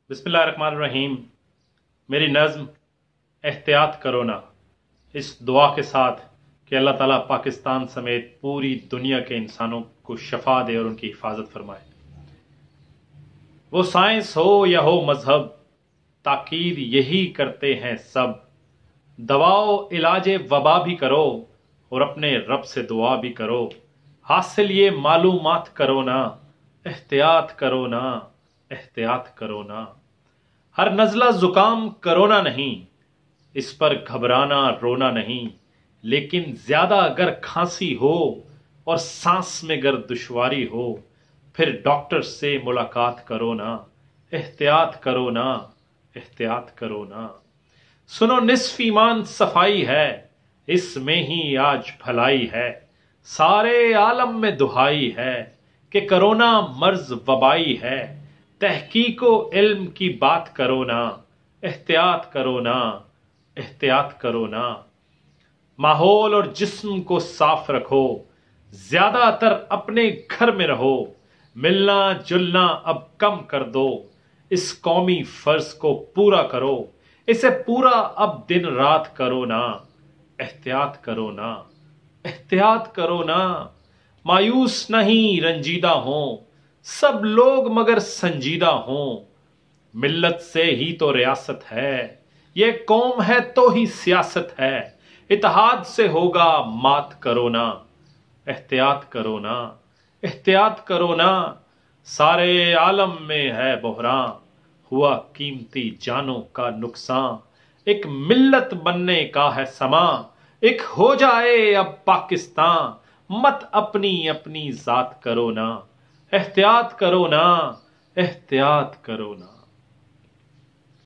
बिस्मिल्लाहिर्रहमानिर्रहीम। मेरी नज़्म एहतियात करो ना, इस दुआ के साथ कि अल्लाह ताला पाकिस्तान समेत पूरी दुनिया के इंसानों को शफा दे और उनकी हिफाजत फरमाए। वो साइंस हो या हो मजहब, ताकीद यही करते हैं सब। दवाओ इलाज वबा भी करो और अपने रब से दुआ भी करो। हासिल ये मालूमात करो ना, एहतियात करो ना, एहतियात करो ना। हर नज़ला जुकाम करोना नहीं, इस पर घबराना रोना नहीं। लेकिन ज्यादा अगर खांसी हो और सांस में अगर दुश्वारी हो, फिर डॉक्टर से मुलाकात करो ना, एहतियात करो ना, एहतियात करो ना। सुनो निस्फ ईमान सफाई है, इसमें ही आज भलाई है। सारे आलम में दुहाई है कि करोना मर्ज वबाई है। तहकीको इल्म की बात करो ना, एहतियात करो ना, एहतियात करो ना। माहौल और जिस्म को साफ रखो, ज्यादातर अपने घर में रहो। मिलना जुलना अब कम कर दो, इस कौमी फर्ज को पूरा करो। इसे पूरा अब दिन रात करो ना, एहतियात करो ना, एहतियात करो ना। मायूस नहीं रंजीदा हो सब लोग मगर संजीदा हों। मिल्लत से ही तो रियासत है, ये कौम है तो ही सियासत है। इत्तेहाद से होगा मात करो ना, एहतियात करो ना, एहतियात करो ना। सारे आलम में है बहरान, हुआ कीमती जानों का नुकसान। एक मिल्लत बनने का है समा, एक हो जाए अब पाकिस्तान। मत अपनी अपनी जात करो ना, एहतियात करो ना, एहतियात करो ना।